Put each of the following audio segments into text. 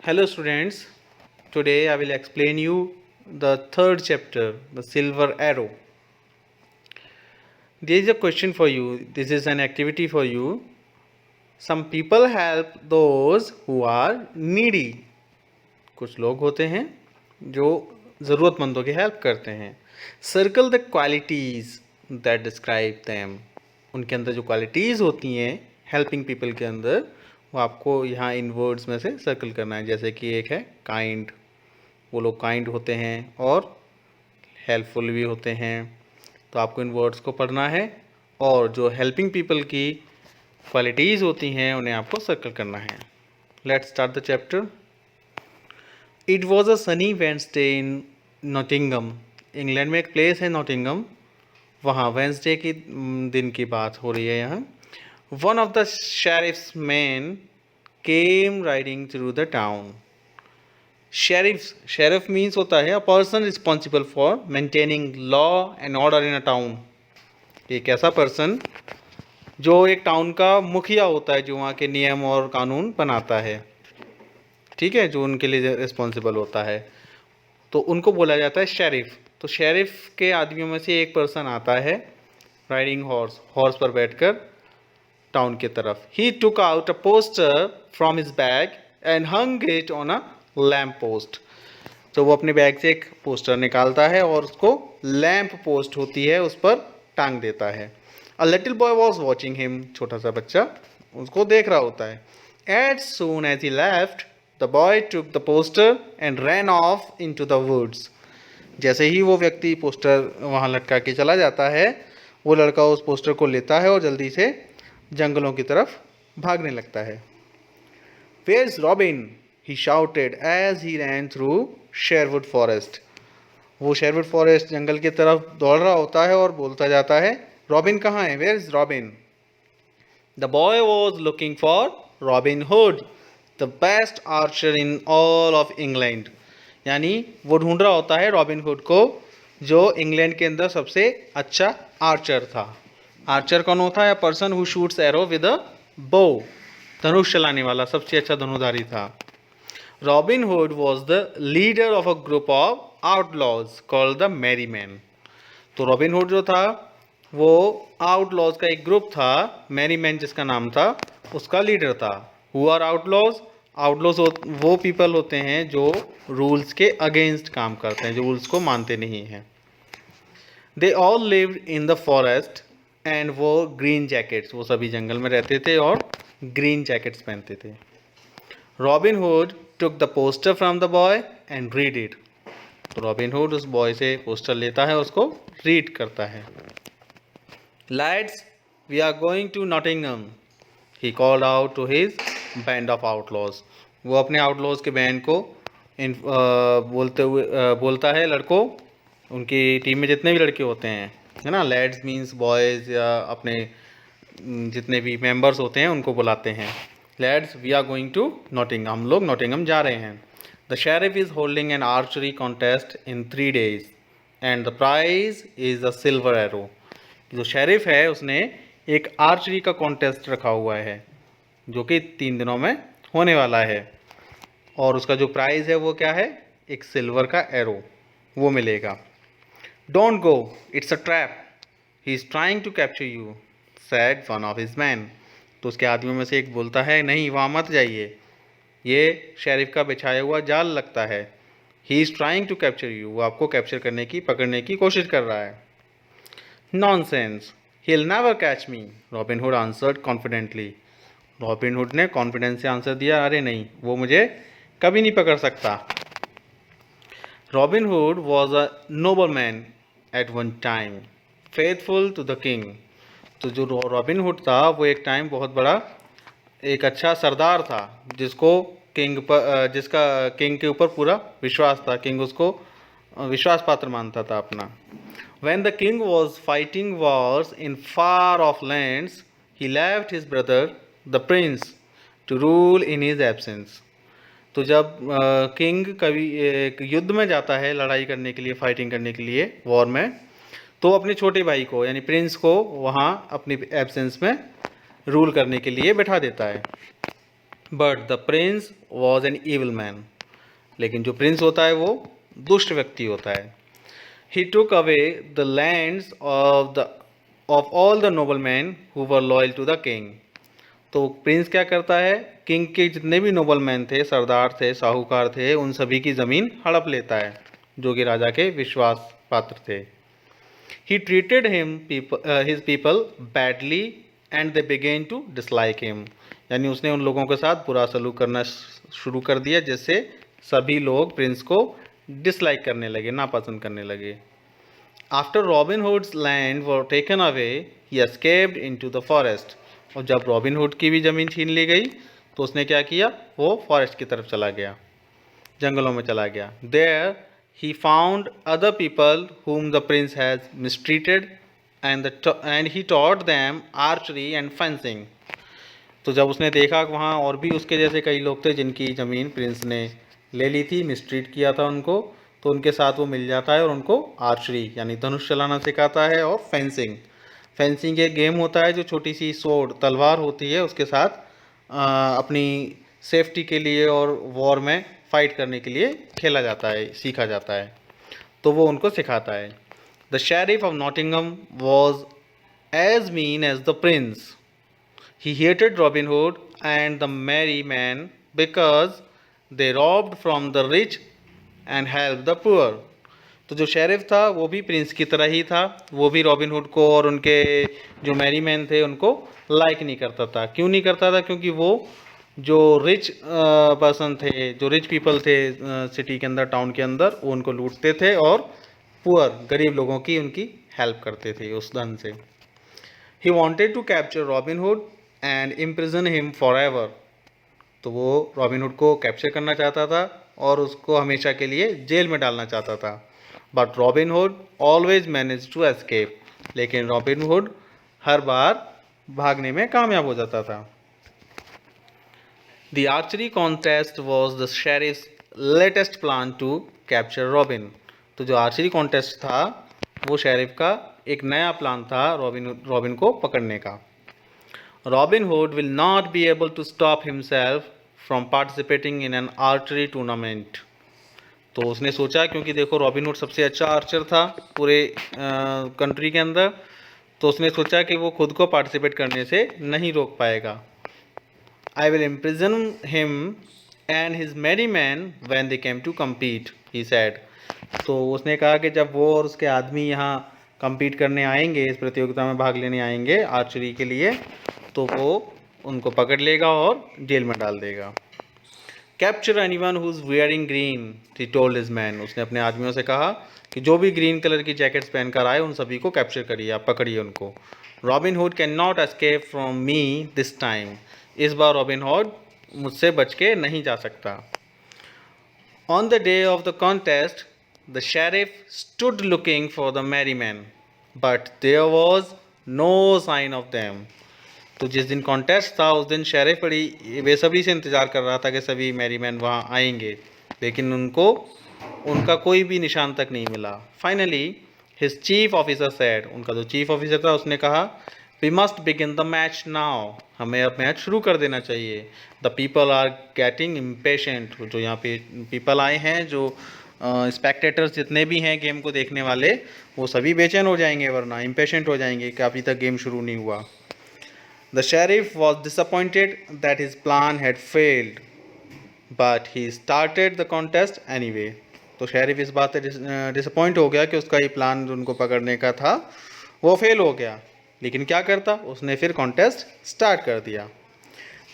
Hello students, today I will explain you the third chapter, the silver arrow. There is a question for you. This is an activity for you. Some people help those who are needy. कुछ लोग होते हैं जो ज़रूरतमंदों की help करते हैं. Circle the qualities that describe them. उनके अंदर जो क्वालिटीज़ होती हैं हेल्पिंग पीपल के अंदर, वो आपको यहाँ इन वर्ड्स में से सर्कल करना है. जैसे कि एक है काइंड, वो लोग काइंड होते हैं और हेल्पफुल भी होते हैं. तो आपको इन वर्ड्स को पढ़ना है और जो हेल्पिंग पीपल की क्वालिटीज़ होती हैं उन्हें आपको सर्कल करना है. Let's start the chapter. It was a Sunny Wednesday in Nottingham. England में एक प्लेस है नॉटिंगम, वहाँ वेंसडे की दिन की बात हो रही है यहाँ. One of the sheriffs man came riding through the town. Sheriff means होता है a person responsible for maintaining law and order in a town. एक ऐसा पर्सन जो एक टाउन का मुखिया होता है, जो वहाँ के नियम और कानून बनाता है, ठीक है, जो उनके लिए रिस्पॉन्सिबल होता है, तो उनको बोला जाता है शेरिफ. तो शेरिफ के आदमियों में से एक पर्सन आता है राइडिंग हॉर्स पर बैठकर टाउन की तरफ. He took out a poster from his bag and hung it on a lamp post. तो वो अपने बैग से एक पोस्टर निकालता है और उसको लैम्प पोस्ट होती है उस पर टांग देता है. A little boy was watching him. छोटा सा बच्चा उसको देख रहा होता है. As soon as he left the boy took the poster and ran off into the woods. जैसे ही वो व्यक्ति पोस्टर वहाँ लटका के चला जाता है, वो लड़का उस पोस्टर को लेता है और जल्दी से जंगलों की तरफ भागने लगता है. Where is Robin, he shouted as he ran through Sherwood Forest. वो शेरवुड फॉरेस्ट जंगल की तरफ दौड़ रहा होता है और बोलता जाता है, रॉबिन कहाँ है, where is Robin. The boy was looking for Robin Hood, the best archer in all of England. यानी वो ढूंढ रहा होता है रॉबिन हुड को, जो इंग्लैंड के अंदर सबसे अच्छा आर्चर था. आर्चर कौन होता है? Person who shoots arrow with a बो. धनुष चलाने वाला सबसे अच्छा धनुधारी था. Robin Hood was the leader of a group of outlaws called the Merry Men. तो रॉबिन हुड जो था वो आउटलॉज का एक ग्रुप था, मैरी मैन जिसका नाम था, उसका लीडर था. Who are outlaws? आउटलॉज वो पीपल होते हैं जो रूल्स के अगेंस्ट काम करते हैं, जो रूल्स को मानते नहीं हैं. They all lived in the forest and वो ग्रीन जैकेट्स, वो सभी जंगल में रहते थे और ग्रीन जैकेट्स पहनते थे. Robin hood took the poster from the boy and read it. तो रॉबिन हुड उस बॉय से पोस्टर लेता है, उसको रीड करता है. Lads, we are going to Nottingham, he called out to his band of outlaws. वो अपने आउटलॉज के बैंड को बोलता है लड़कों, उनकी टीम में जितने भी लड़के होते हैं, है ना, लैड्स मीन्स बॉयज़, या अपने जितने भी मेंबर्स होते हैं उनको बुलाते हैं. Lads, we are going to Nottingham. हम लोग नॉटिंगम जा रहे हैं. The sheriff is holding an archery contest in 3 days and the prize is a silver arrow. जो शेरिफ है उसने एक आर्चरी का कॉन्टेस्ट रखा हुआ है जो कि 3 दिनों में होने वाला है, और उसका जो प्राइज़ है वो क्या है? एक सिल्वर का एरो वो मिलेगा. Don't go, it's a trap. He is trying to capture you, said one of his men. तो उसके आदमियों में से एक बोलता है, नहीं वहाँ मत जाइए, ये शेरिफ का बिछाया हुआ जाल लगता है. He is trying to capture you, वो आपको कैप्चर करने की, पकड़ने की कोशिश कर रहा है. Nonsense, he will never catch me, Robin Hood answered confidently. Robin Hood ने कॉन्फिडेंस से आंसर दिया, अरे नहीं, वो मुझे कभी नहीं पकड़ सकता. Robin Hood was a noble man at one time, faithful to the king. तो जो रॉबिन हुड था वो एक टाइम बहुत बड़ा एक अच्छा सरदार था, जिसका किंग के ऊपर पूरा विश्वास था. किंग उसको विश्वास पात्र मानता था अपना. When the king was fighting wars in far off lands, he left his brother, the prince, to rule in his absence. तो जब किंग कभी एक युद्ध में जाता है, लड़ाई करने के लिए, फाइटिंग करने के लिए वॉर में, तो अपने छोटे भाई को यानी प्रिंस को वहाँ अपनी एब्सेंस में रूल करने के लिए बैठा देता है. But the Prince was an evil man, लेकिन जो प्रिंस होता है वो दुष्ट व्यक्ति होता है। He took away the lands of all the noble man who were loyal to the king. तो प्रिंस क्या करता है, किंग के जितने भी नोबल मैन थे, सरदार थे, साहूकार थे, उन सभी की ज़मीन हड़प लेता है जो कि राजा के विश्वास पात्र थे। He treated his people badly and they began to dislike him, यानी उसने उन लोगों के साथ बुरा सलूक करना शुरू कर दिया, जिससे सभी लोग प्रिंस को डिसलाइक करने लगे, नापसंद करने लगे। After robin hoods land were taken away he escaped into the forest. और जब रॉबिन हुड की भी ज़मीन छीन ली गई तो उसने क्या किया, वो फॉरेस्ट की तरफ चला गया, जंगलों में चला गया। There he found other people whom the prince has mistreated and he taught them archery and fencing. तो जब उसने देखा कि वहाँ और भी उसके जैसे कई लोग थे जिनकी ज़मीन प्रिंस ने ले ली थी, मिसट्रीट किया था उनको, तो उनके साथ वो मिल जाता है और उनको आर्चरी यानी धनुष चलाना सिखाता है, और फेंसिंग एक गेम होता है जो छोटी सी सोर्ड तलवार होती है, उसके साथ अपनी सेफ्टी के लिए और वॉर में फाइट करने के लिए खेला जाता है, सीखा जाता है, तो वो उनको सिखाता है। The sheriff of Nottingham was as mean as the prince. He hated Robin Hood and the merry men because they robbed from the rich and helped the poor. तो जो शेरिफ था वो भी प्रिंस की तरह ही था, वो भी रॉबिन हुड को और उनके जो मैरी मैन थे उनको लाइक नहीं करता था। क्यों नहीं करता था? क्योंकि वो जो रिच पर्सन थे, जो रिच पीपल थे सिटी के अंदर, टाउन के अंदर, वो उनको लूटते थे और पुअर गरीब लोगों की उनकी हेल्प करते थे उस धन से। He wanted to capture Robin Hood and imprison him for ever. तो वो रॉबिन हुड को कैप्चर करना चाहता था और उसको हमेशा के लिए जेल में डालना चाहता था। But Robin Hood always manage to escape, लेकिन रॉबिन हुड हर बार भागने में कामयाब हो जाता था। The archery contest was the sheriff's latest plan to capture Robin. तो जो आर्चरी कॉन्टेस्ट था वो शेरिफ का एक नया प्लान था रॉबिन को पकड़ने का। Robin Hood will not be able to stop himself from participating in an archery tournament. तो उसने सोचा, क्योंकि देखो रॉबिन हुड सबसे अच्छा आर्चर था पूरे कंट्री के अंदर, तो उसने सोचा कि वो खुद को पार्टिसिपेट करने से नहीं रोक पाएगा। I will imprison him and his merry men when they came to compete, he said. तो उसने कहा कि जब वो और उसके आदमी यहाँ compete करने आएंगे, इस प्रतियोगिता में भाग लेने आएंगे आर्चरी के लिए, तो वो उनको पकड़ लेगा और जेल में डाल देगा। Capture anyone who is wearing green, he told his man. उसने अपने आदमियों से कहा कि जो भी ग्रीन कलर की जैकेट्स पहनकर आए उन सभी को कैप्चर करिए, आप पकड़िए उनको। Robin hood can not escape from me this time. इस बार रॉबिन हुड मुझसे बच के नहीं जा सकता। On the day of the contest the sheriff stood looking for the merry man but there was no sign of them. तो जिस दिन कॉन्टेस्ट था उस दिन शेरिफ बड़ी बेसब्री से इंतज़ार कर रहा था कि सभी मैरी मैन वहाँ आएंगे, लेकिन उनका कोई भी निशान तक नहीं मिला। Finally his chief officer said, उनका जो चीफ ऑफिसर था उसने कहा, we must begin the match now, हमें अब मैच शुरू कर देना चाहिए। The people are getting impatient. जो यहाँ पे पीपल आए हैं, जो स्पेक्टेटर्स जितने भी हैं गेम को देखने वाले, वो सभी बेचैन हो जाएंगे, वरना इम्पेशेंट हो जाएंगे कि अभी तक गेम शुरू नहीं हुआ। The sheriff was disappointed that his plan had failed, but he started the contest anyway. तो शेरिफ इस बात से डिसअपॉइंट हो गया कि उसका ये प्लान जो उनको पकड़ने का था वो फेल हो गया, लेकिन क्या करता, उसने फिर कॉन्टेस्ट स्टार्ट कर दिया।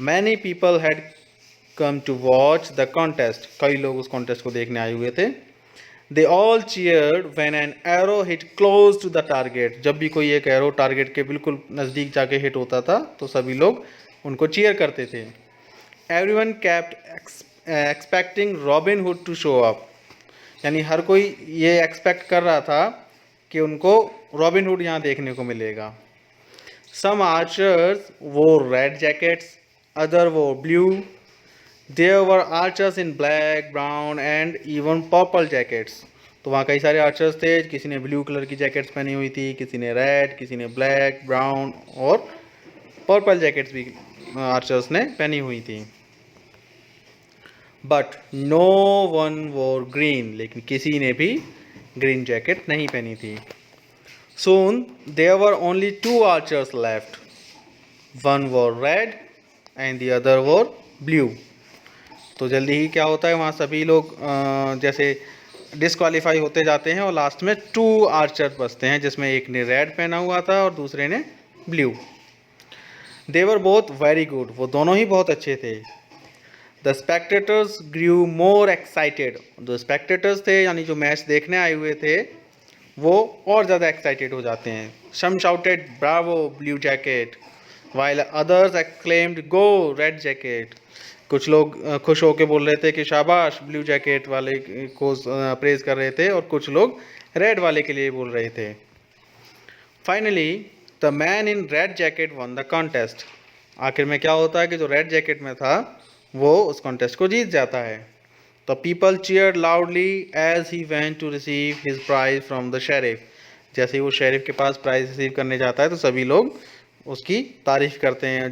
Many people had come to watch the contest. कई लोग उस कॉन्टेस्ट को देखने आए हुए थे। They all cheered when an arrow hit close to the target. जब भी कोई एक एरो टारगेट के बिल्कुल नज़दीक जाके हिट होता था तो सभी लोग उनको चीयर करते थे। Everyone kept expecting Robin Hood to show up. यानी हर कोई ये एक्सपेक्ट कर रहा था कि उनको रॉबिन हुड यहाँ देखने को मिलेगा। Some archers wore red jackets, other wore blue. There were archers in black, brown and even purple jackets. तो वहाँ कई सारे आर्चर्स थे, किसी ने ब्लू कलर की जैकेट्स पहनी हुई थी, किसी ने रेड, किसी ने ब्लैक, ब्राउन और पर्पल जैकेट्स भी आर्चर्स ने पहनी हुई थी। बट नो वन वोर ग्रीन, लेकिन किसी ने भी ग्रीन जैकेट नहीं पहनी थी। Soon there were only two archers left. One wore red and the other wore blue. तो जल्दी ही क्या होता है, वहाँ सभी लोग जैसे डिस्क्वालीफाई होते जाते हैं और लास्ट में टू आर्चर बचते हैं, जिसमें एक ने रेड पहना हुआ था और दूसरे ने blue. They were both very good, वो दोनों ही बहुत अच्छे थे। The spectators grew more excited, जो स्पेक्टेटर्स थे यानी जो मैच देखने आए हुए थे वो और ज़्यादा एक्साइटेड हो जाते हैं। Some shouted bravo blue jacket while others acclaimed go red jacket, कुछ लोग खुश होकर बोल रहे थे कि शाबाश ब्लू जैकेट वाले को प्रेज कर रहे थे और कुछ लोग रेड वाले के लिए बोल रहे थे। Finally the man in red jacket one the contest, आखिर में क्या होता है कि जो रेड जैकेट में था वो उस कॉन्टेस्ट को जीत जाता है। The people cheered loudly as he went to receive his prize from the sheriff. जैसे ही वो शेरिफ के पास प्राइज रिसीव करने जाता है तो सभी लोग उसकी तारीफ करते हैं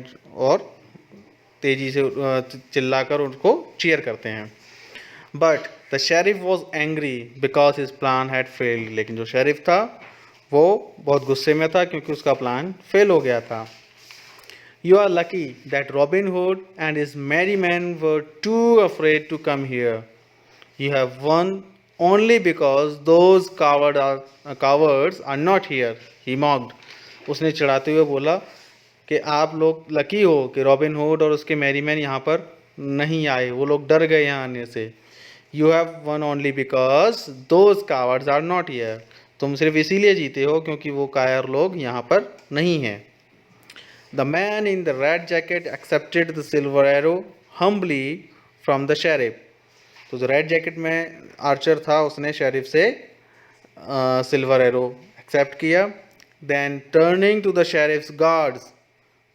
और तेजी से चिल्लाकर उनको चीयर करते हैं। But the sheriff was angry because his plan had failed, लेकिन जो शेरिफ था वो बहुत गुस्से में था क्योंकि उसका प्लान फेल हो गया था। You are lucky that Robin Hood and his merry men were too afraid to come here. You have won only because those cowards are not here. He mocked. उसने चिढ़ाते हुए बोला कि आप लोग लकी हो कि रॉबिन हुड और उसके मैरी मैन यहाँ पर नहीं आए, वो लोग डर गए यहाँ आने से। You have won only because those cowards are not here. तुम सिर्फ इसीलिए जीते हो क्योंकि वो कायर लोग यहाँ पर नहीं हैं। The man in the red jacket accepted the silver arrow humbly from the sheriff. तो जो रेड जैकेट में आर्चर था उसने शेरिफ से सिल्वर एरो एक्सेप्ट किया। Then turning to the sheriff's guards,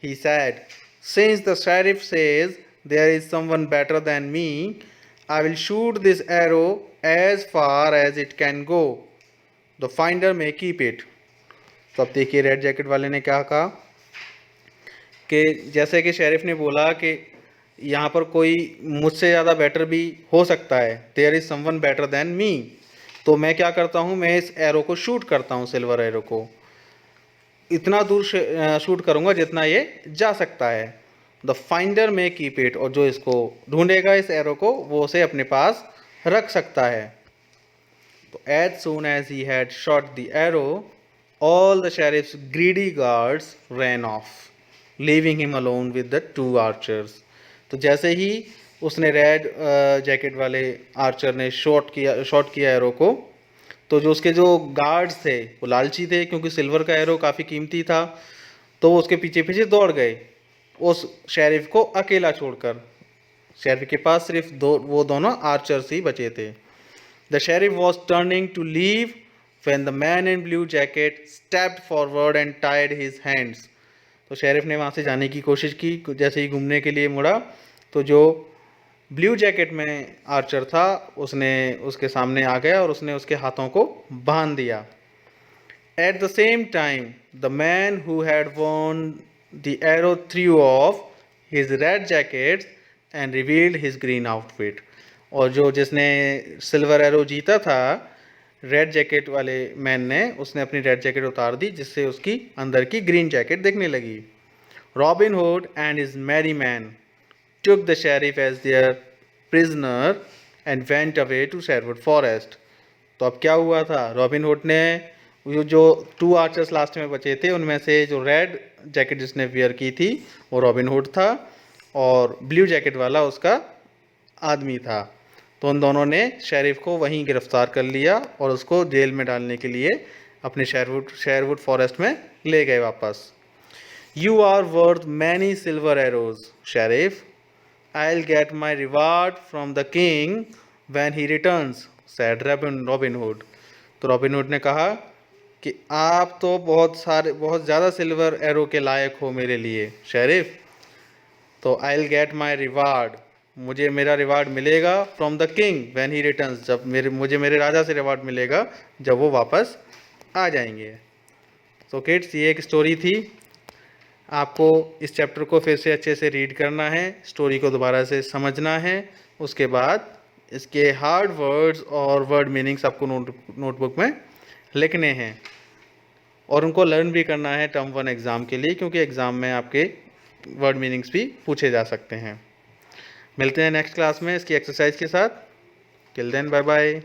he said, "Since the sheriff says there is someone better than me, I will shoot this arrow as far as it can go. The finder may keep it." तो अब देखिए red jacket वाले ने क्या कहा कि जैसे कि शेरिफ ने बोला कि यहाँ पर कोई मुझसे ज़्यादा बेटर भी हो सकता है, there is someone better than me, तो मैं क्या करता हूँ, मैं इस एरो को शूट करता हूँ, सिल्वर एरो को इतना दूर शूट करूँगा जितना ये जा सकता है। द फाइंडर में कीप इट, और जो इसको ढूंढेगा इस एरो को वो उसे अपने पास रख सकता है। तो as soon as he had shot the arrow all the sheriff's greedy guards ran off leaving him alone with the two archers. तो जैसे ही उसने रेड जैकेट वाले आर्चर ने शॉट किया एरो को, तो जो उसके जो गार्ड्स थे वो लालची थे क्योंकि सिल्वर का एरो काफ़ी कीमती था, तो वो उसके पीछे पीछे दौड़ गए उस शेरिफ को अकेला छोड़कर। शेरिफ के पास सिर्फ वो दोनों आर्चर्स ही बचे थे। The sheriff was turning to leave when the man in blue jacket stepped forward and tied his hands. तो शेरिफ ने वहाँ से जाने की कोशिश की, जैसे ही घूमने के लिए मुड़ा तो जो ब्लू जैकेट में आर्चर था उसने उसके सामने आ गया और उसने उसके हाथों को बांध दिया। At the same time the man who had won the arrow through of his red jacket and revealed his green outfit. और जो जिसने सिल्वर एरो जीता था रेड जैकेट वाले मैन ने, उसने अपनी रेड जैकेट उतार दी जिससे उसकी अंदर की ग्रीन जैकेट दिखने लगी। Robin Hood and his merry man took the sheriff as their prisoner and went away to Sherwood Forest. तो अब क्या हुआ था, रॉबिन हुड ने जो टू आर्चर्स लास्ट में बचे थे उनमें से जो रेड जैकेट जिसने वियर की थी वो रॉबिन हुड था और ब्लू जैकेट वाला उसका आदमी था। तो उन दोनों ने शेरिफ को वहीं गिरफ्तार कर लिया और उसको जेल में डालने के लिए अपने शेरवुड फॉरेस्ट में ले गए वापस। You are worth many silver arrows, sheriff. I'll get my reward from the king when he returns, said Robin Hood. तो रॉबिन हुड ने कहा कि आप तो बहुत ज़्यादा सिल्वर एरो के लायक हो मेरे लिए शेरिफ। तो I'll get my reward, मुझे मेरा रिवार्ड मिलेगा from the king when he returns, जब मुझे मेरे राजा से रिवार्ड मिलेगा जब वो वापस आ जाएंगे। सो किड्स, ये एक स्टोरी थी। आपको इस चैप्टर को फिर से अच्छे से रीड करना है, स्टोरी को दोबारा से समझना है उसके बाद इसके हार्ड वर्ड्स और वर्ड मीनिंग्स आपको नोटबुक में लिखने हैं और उनको लर्न भी करना है टर्म 1 एग्ज़ाम के लिए, क्योंकि एग्ज़ाम में आपके वर्ड मीनिंग्स भी पूछे जा सकते हैं। मिलते हैं नेक्स्ट क्लास में इसकी एक्सरसाइज के साथ। Till then bye bye.